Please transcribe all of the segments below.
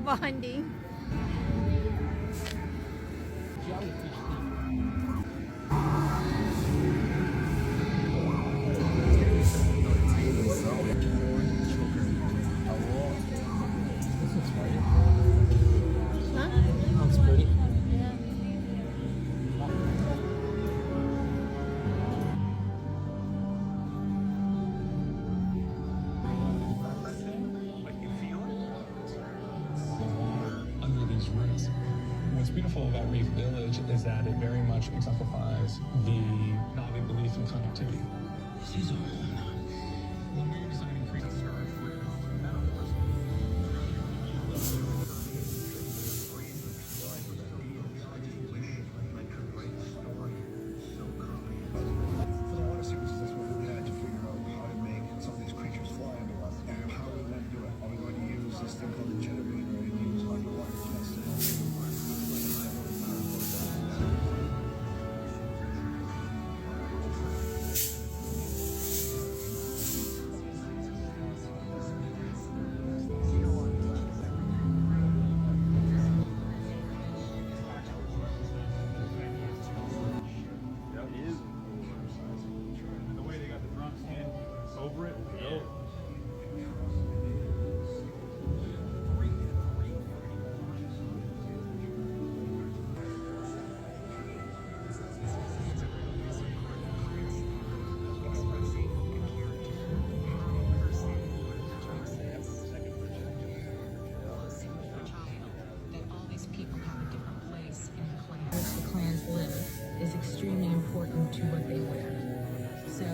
bonding. Looks pretty. Under these roofs. What's beautiful about Reef Village is that it very much exemplifies the Navi belief in connectivity. This is a home now. When we were designing creatures for metaphors, for the water sequences, that's what we had to figure out how to make some of these creatures fly underwater. And how are we going to do it? Are we going to use this thing called the generator and use underwater tests to And the way they got the drums in over it. Yeah. That all these people have a different place in the clan. Which the clans live is extremely important to what they wear. So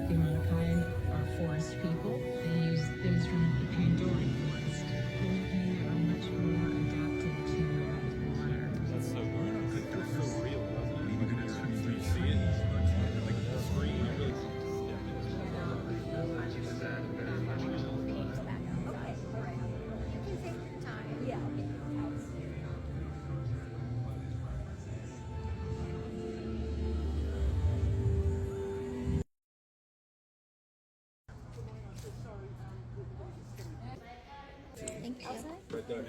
the Mankind are forest people. They use things from the Pandorian forest. The Mankind are much more adapted to water. That's so weird. It's so real, wasn't it? Even as soon as you see it, like the screen, it really. Thank you. Right there.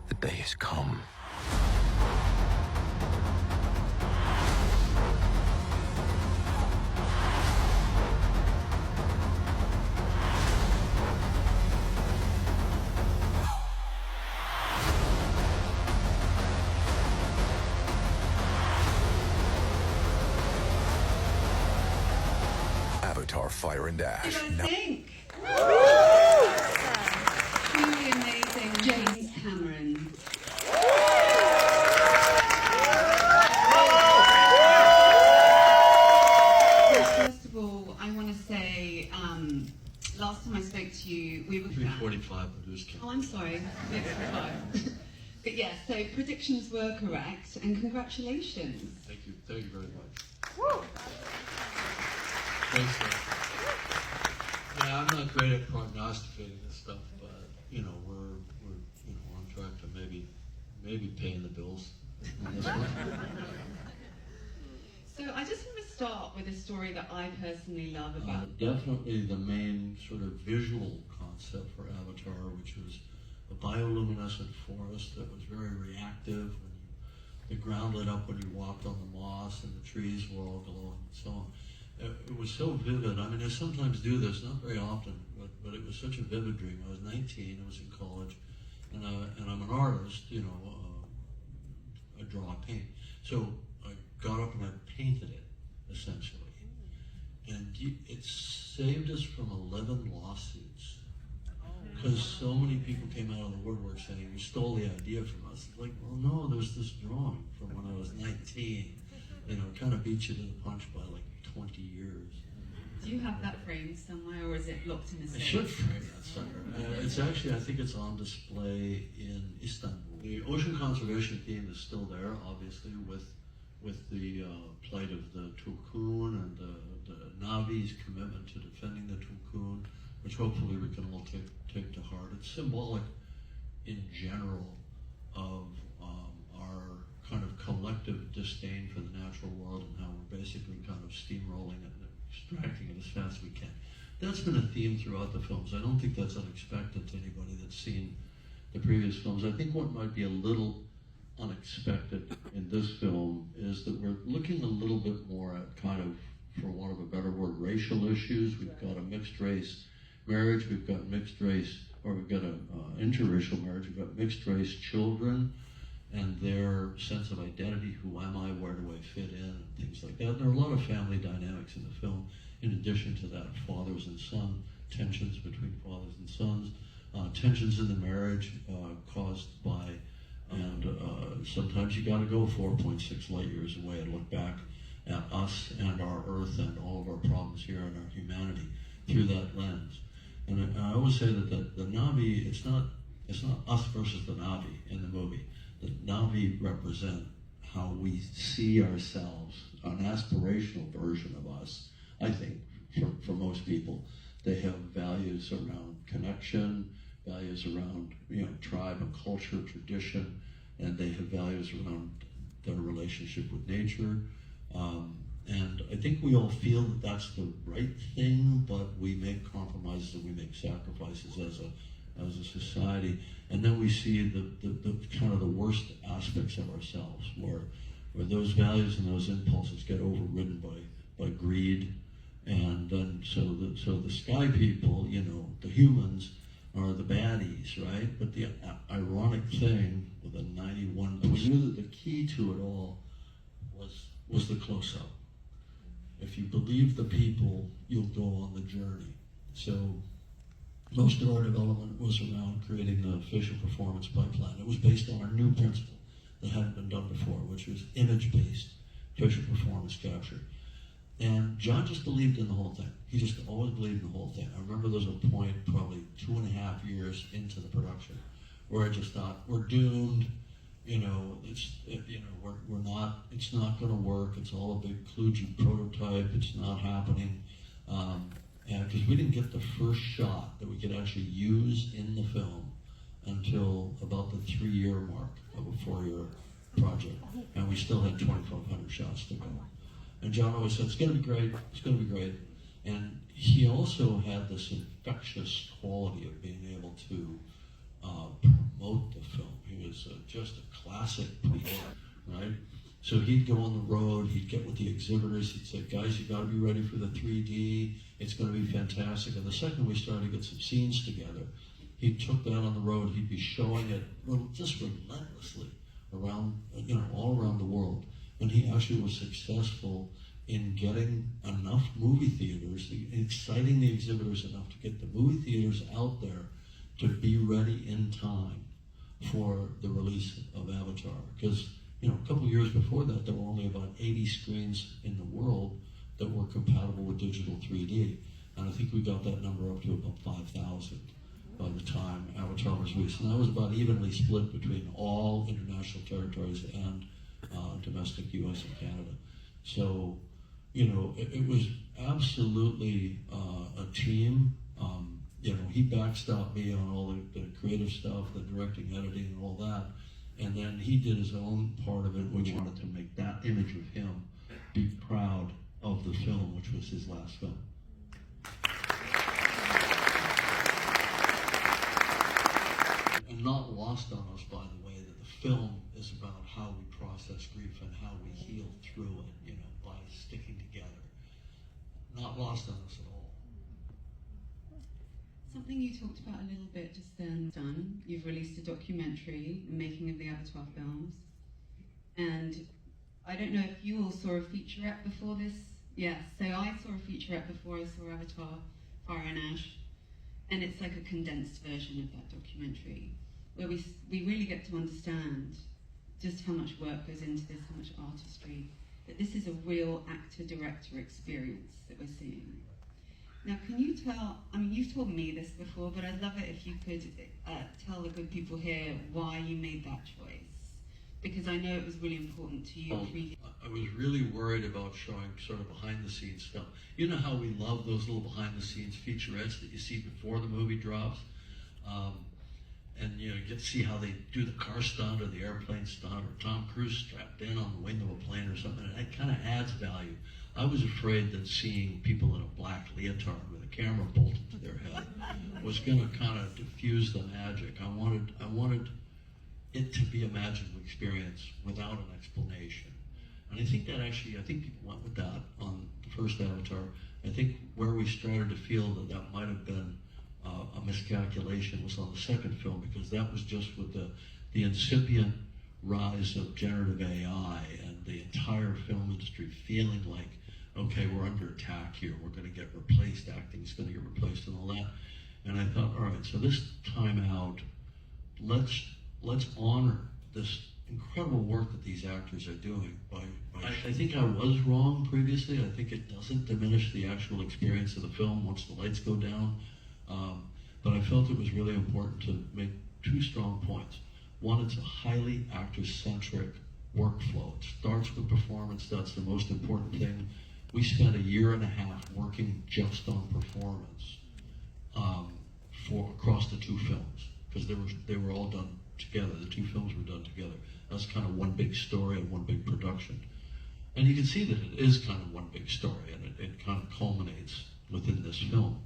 The day has come. Avatar Fire and Ash. Now- Think. Truly amazing, James Cameron. First of all, I want to say, last time I spoke to you, we were 3:45, but who's Oh, I'm sorry. Yes, fine. But yes, so predictions were correct, and congratulations. Thank you very much. Thanks, man. Yeah, I'm not great at prognosticating this stuff, but we're on track to maybe paying the bills on this one. So I just want to start with a story that I personally love about. Definitely the main sort of visual concept for Avatar, which was a bioluminescent forest that was very reactive. The ground lit up when you walked on the moss, and the trees were all glowing and so on. It was so vivid. I mean, I sometimes do this, not very often, but it was such a vivid dream. I was 19, I was in college, and I'm an artist, I draw, I paint. So I got up and I painted it, essentially. And it saved us from 11 lawsuits. Because so many people came out of the woodwork saying, you stole the idea from us. It's like, well, no, there's this drawing from when I was 19. Kind of beat you to the punch by like 20 years. Do you have that framed somewhere, or is it locked in a safe? I should frame that sucker. It's actually, I think it's on display in Istanbul. The ocean conservation theme is still there, obviously, with the plight of the Tulkun and the Navi's commitment to defending the Tulkun, which hopefully we can all take to heart. It's symbolic in general of our kind of collective disdain for the natural world and how we're basically kind of steamrolling and extracting it as fast as we can. That's been a theme throughout the films. I don't think that's unexpected to anybody that's seen the previous films. I think what might be a little unexpected in this film is that we're looking a little bit more at kind of, for want of a better word, racial issues. We've got a mixed race marriage, we've got mixed race, or we've got an interracial marriage, we've got mixed race children and their sense of identity, who am I, where do I fit in, and things like that. There are a lot of family dynamics in the film, in addition to that, fathers and son, tensions between fathers and sons, tensions in the marriage caused by, and sometimes you gotta go 4.6 light years away and look back at us and our earth and all of our problems here and our humanity through that lens. And I always say that the Na'vi, it's not us versus the Na'vi in the movie. The Na'vi represent how we see ourselves, an aspirational version of us, I think, for most people. They have values around connection, values around tribe and culture, tradition, and they have values around their relationship with nature. And I think we all feel that that's the right thing, but we make compromises and we make sacrifices as a society. And then we see the kind of the worst aspects of ourselves, where those values and those impulses get overridden by greed. And then so the sky people, the humans, are the baddies, right? But the ironic thing with a 91, we knew that the key to it all was the close-up. If you believe the people, you'll go on the journey. So most of our development was around creating the facial performance pipeline. It was based on a new principle that hadn't been done before, which was image-based facial performance capture. And John just believed in the whole thing. He just always believed in the whole thing. I remember there was a point, probably 2.5 years into the production, where I just thought, we're doomed. It's not going to work. It's all a big kludgy prototype. It's not happening. And because we didn't get the first shot that we could actually use in the film until about the 3-year mark of a 4-year project. And we still had 2,500 shots to go. And John always said, it's going to be great, it's going to be great. And he also had this infectious quality of being able to promote the film. He was just a classic promoter, right? So he'd go on the road, he'd get with the exhibitors, he'd say, guys, you gotta be ready for the 3D, it's gonna be fantastic. And the second we started to get some scenes together, he took that on the road, he'd be showing it just relentlessly around, all around the world. And he actually was successful in getting enough movie theaters, exciting the exhibitors enough to get the movie theaters out there to be ready in time for the release of Avatar. Because a couple years before that, there were only about 80 screens in the world that were compatible with digital 3D. And I think we got that number up to about 5,000 by the time Avatar was released. And that was about evenly split between all international territories and domestic US and Canada. So, it was absolutely a team. He backstopped me on all the creative stuff, the directing, editing, and all that. And then he did his own part of it, which wanted to make that image of him be proud of the film, which was his last film. And not lost on us, by the way, that the film is about how we process grief and how we heal through it, by sticking together. Not lost on us at all. Something you talked about a little bit just then, done. You've released a documentary, the making of the Avatar films. And I don't know if you all saw a featurette before this. Yes, so I saw a featurette before I saw Avatar, Fire and Ash. And it's like a condensed version of that documentary, where we really get to understand just how much work goes into this, how much artistry, that this is a real actor-director experience that we're seeing. Now, can you tell, you've told me this before, but I'd love it if you could tell the good people here why you made that choice. Because I know it was really important to you. I was really worried about showing sort of behind-the-scenes stuff. You know how we love those little behind-the-scenes featurettes that you see before the movie drops? and you know, you get to see how they do the car stunt or the airplane stunt, or Tom Cruise strapped in on the wing of a plane or something, and that kind of adds value. I was afraid that seeing people in a black leotard with a camera bolted to their head was going to kind of diffuse the magic. I wanted it to be a magical experience without an explanation. And I think people went with that on the first Avatar. I think where we started to feel that might have been a miscalculation was on the second film, because that was just with the incipient rise of generative AI and the entire film industry feeling like, okay, we're under attack here, we're going to get replaced, acting's going to get replaced and all that. And I thought, all right, so this time out, let's honor this incredible work that these actors are doing. I think I was wrong previously. I think it doesn't diminish the actual experience of the film once the lights go down. But I felt it was really important to make two strong points. One, it's a highly actor-centric workflow. It starts with performance. That's the most important thing. We spent a year and a half working just on performance across the two films, because they were all done together. The two films were done together. That's kind of one big story and one big production. And you can see that it is kind of one big story, and it kind of culminates within this film.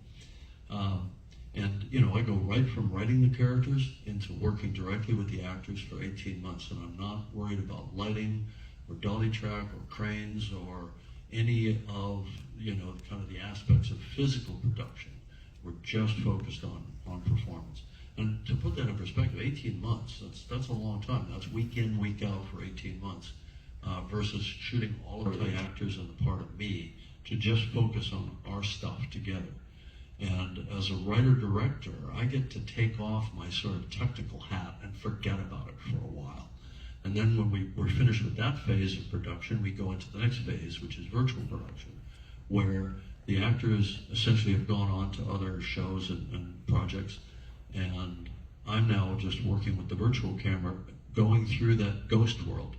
And you know, I go right from writing the characters into working directly with the actors for 18 months, and I'm not worried about lighting or dolly track or cranes or any of, you know, kind of the aspects of physical production. We're just focused on performance. And to put that in perspective, 18 months, that's a long time. That's week in, week out for 18 months, versus shooting all of the actors and the part of me to just focus on our stuff together. And as a writer-director, I get to take off my sort of technical hat and forget about it for a while. And then when we're finished with that phase of production, we go into the next phase, which is virtual production, where the actors essentially have gone on to other shows and projects, and I'm now just working with the virtual camera, going through that ghost world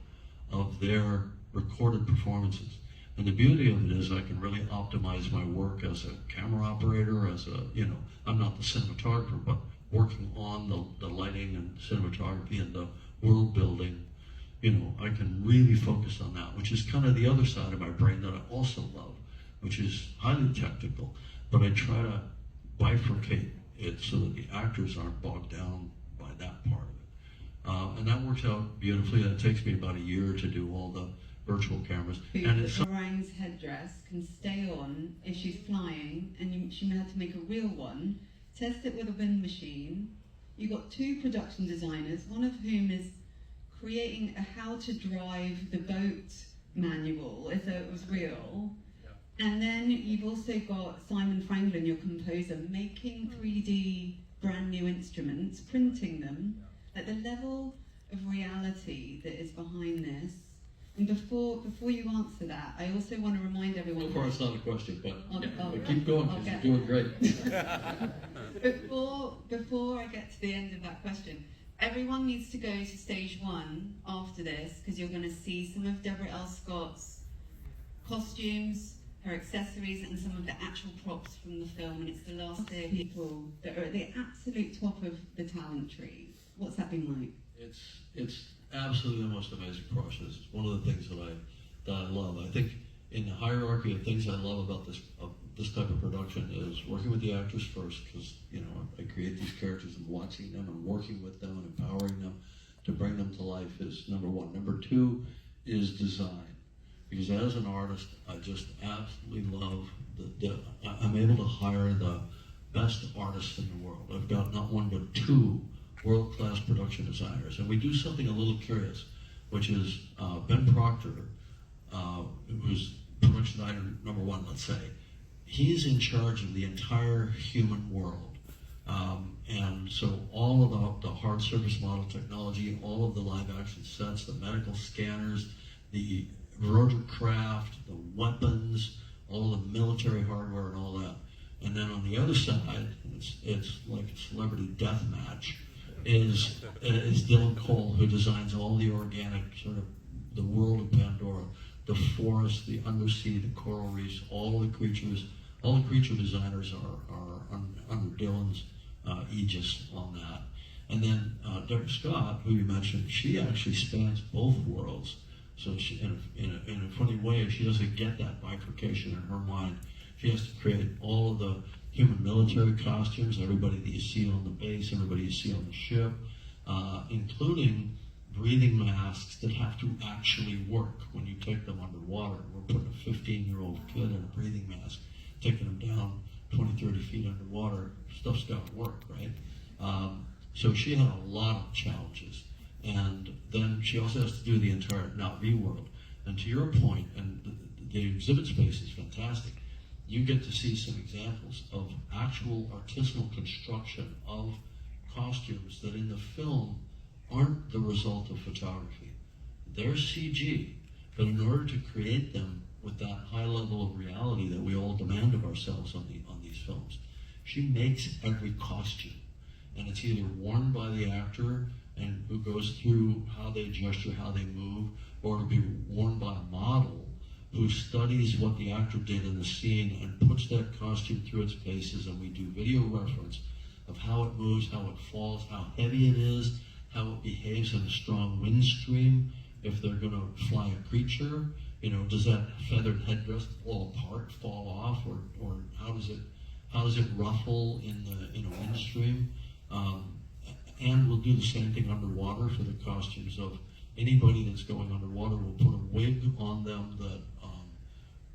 of their recorded performances. And the beauty of it is I can really optimize my work as a camera operator, I'm not the cinematographer, but working on the lighting and cinematography and the world building, I can really focus on that, which is kind of the other side of my brain that I also love, which is highly technical, but I try to bifurcate it so that the actors aren't bogged down by that part of it. And that works out beautifully. That takes me about a year to do all the virtual cameras. And it's Warong's headdress can stay on if she's flying, and she had to make a real one, test it with a wind machine. You've got two production designers, one of whom is creating a how to drive the boat manual as though it was real. And then you've also got Simon Franklin, your composer, making 3D brand new instruments, printing them at the level of reality that is behind this. And before you answer that, I also want to remind everyone... So far it's not a question, but I'll keep going because you're doing great. Before I get to the end of that question, everyone needs to go to stage 1 after this, because you're going to see some of Deborah L. Scott's costumes, her accessories, and some of the actual props from the film, and it's the last day of people that are at the absolute top of the talent tree. What's that been like? It's absolutely the most amazing process. It's one of the things that I love. I think in the hierarchy of things I love about this type of production is working with the actors first, because I create these characters and watching them and working with them and empowering them to bring them to life is number one. Number two is design. Because as an artist, I just absolutely love I'm able to hire the best artists in the world. I've got not one but two world-class production designers, and we do something a little curious, which is Ben Proctor, who's production designer number one, let's say. He's in charge of the entire human world, and so all of the hard surface model technology, all of the live-action sets, the medical scanners, the rotorcraft, the weapons, all the military hardware and all that. And then on the other side, it's like a celebrity death match, is Dylan Cole, who designs all the organic, sort of the world of Pandora, the forest, the undersea, the coral reefs, all the creatures. All the creature designers are under Dylan's aegis on that. And then Deborah Scott, who you mentioned, she actually spans both worlds. So she, in a funny way, she doesn't get that bifurcation in her mind. She has to create all of the human military costumes, everybody that you see on the base, everybody you see on the ship, including breathing masks that have to actually work when you take them underwater. We're putting a 15-year-old kid in a breathing mask, taking them down 20, 30 feet underwater. Stuff's got to work, right? So she had a lot of challenges. And then she also has to do the entire Not-V world. And to your point, and the exhibit space is fantastic, you get to see some examples of actual artisanal construction of costumes that in the film aren't the result of photography. They're CG, but in order to create them with that high level of reality that we all demand of ourselves on these films, she makes every costume. And it's either worn by the actor and who goes through how they gesture, how they move, or it'll be worn by a model who studies what the actor did in the scene and puts that costume through its paces, and we do video reference of how it moves, how it falls, how heavy it is, how it behaves in a strong wind stream, if they're going to fly a creature, you know, does that feathered headdress fall apart, fall off, or how does it ruffle in a wind stream? And we'll do the same thing underwater for the costumes of anybody that's going underwater. We'll put a wig on them that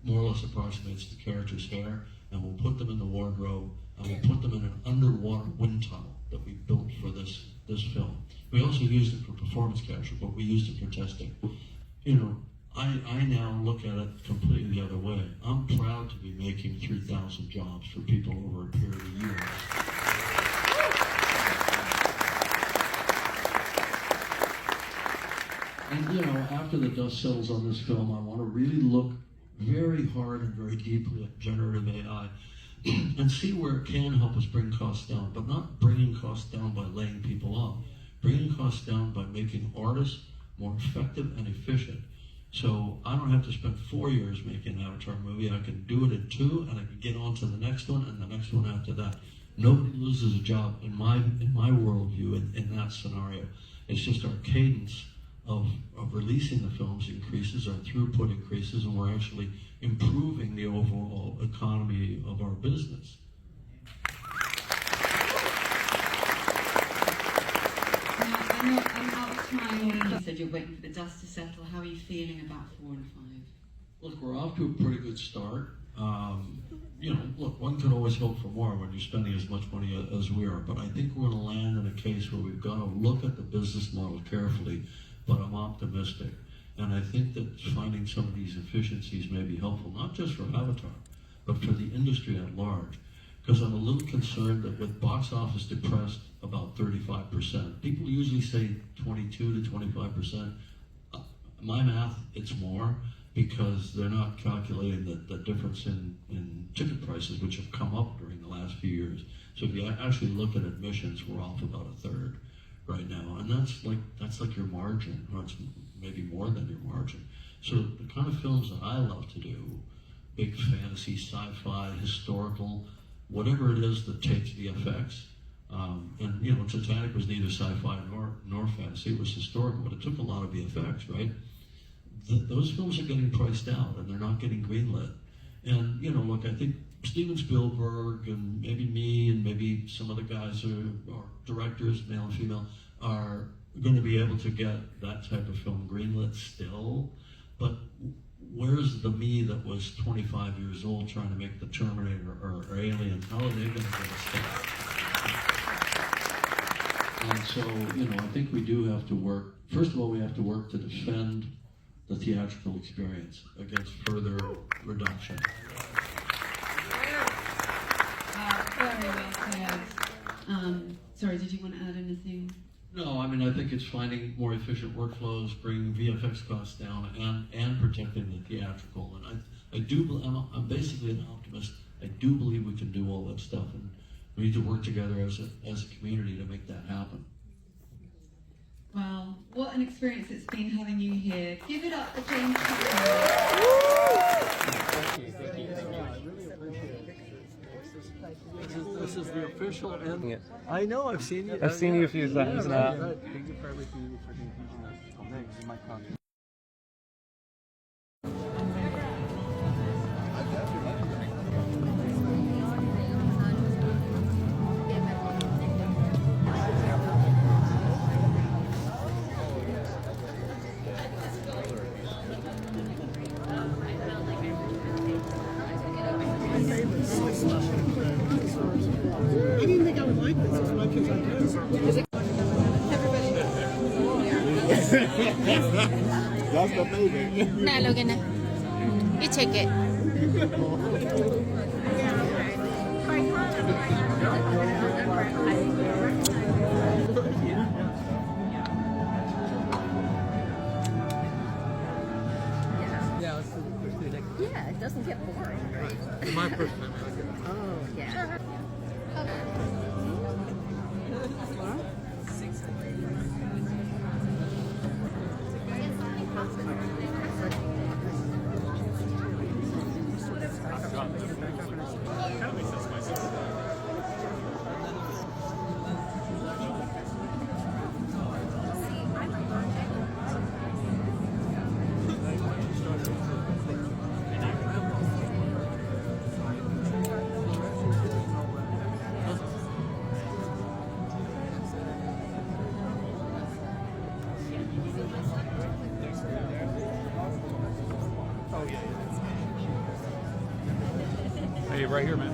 more or less approximates the character's hair, and we'll put them in the wardrobe, and we'll put them in an underwater wind tunnel that we built for this film. We also used it for performance capture, but we used it for testing. You know, I now look at it completely the other way. I'm proud to be making 3,000 jobs for people over a period of years. And you know, after the dust settles on this film, I want to really look very hard and very deeply at generative AI and see where it can help us bring costs down, but not bringing costs down by laying people off, bringing costs down by making artists more effective and efficient. So I don't have to spend 4 years making an Avatar movie. I can do it in 2, and I can get on to the next one and the next one after that. Nobody loses a job in my worldview in that scenario. It's just our cadence of releasing the films increases, our throughput increases, and we're actually improving the overall economy of our business. Now, I know I'm out of time. You said you're waiting for the dust to settle. How are you feeling about 4 and 5? Look, we're off to a pretty good start. You know, look, one could always hope for more when you're spending as much money as we are, but I think we're going to land in a case where we've got to look at the business model carefully, but I'm optimistic. And I think that finding some of these efficiencies may be helpful, not just for Avatar, but for the industry at large. Because I'm a little concerned that with box office depressed about 35%, people usually say 22 to 25%. My math, it's more, because they're not calculating the difference in ticket prices, which have come up during the last few years. So if you actually look at admissions, we're off about a third right now, and that's like your margin, or it's maybe more than your margin. So the kind of films that I love to do, big fantasy, sci-fi, historical, whatever it is that takes VFX, and you know, Titanic was neither sci-fi nor fantasy, it was historical, but it took a lot of VFX, right? Those films are getting priced out, and they're not getting greenlit. And you know, look, I think Steven Spielberg and maybe me and maybe some of the guys who are directors, male and female, are going to be able to get that type of film greenlit still. But where's the me that was 25 years old trying to make the Terminator or Alien? How are they going to get a start? And so, you know, I think we do have to work. First of all, we have to work to defend the theatrical experience against further reduction. Very well said. Sorry, did you want to add anything? No, I mean, I think it's finding more efficient workflows, bringing VFX costs down, and protecting the theatrical. And I'm basically an optimist. I do believe we can do all that stuff, and we need to work together as a community to make that happen. Well, what an experience it's been having you here. Give it up for James. Thank you. I really appreciate it. This is the official and I know I've seen you. I've seen you a few times now. Thank you for everything for teaching us. Thanks, my copy. I didn't think I would like this as much as I do. That's the favorite. Nah, Logan. You take it. Yeah, it doesn't get boring, right? My first time. Oh, yeah. Hey, right here, man.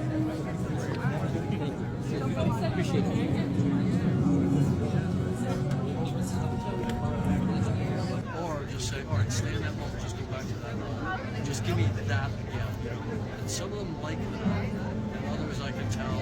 Appreciate it. Or just say, all right, stay in that moment, just go back to that. And just give me that again. And some of them like that, and others I can tell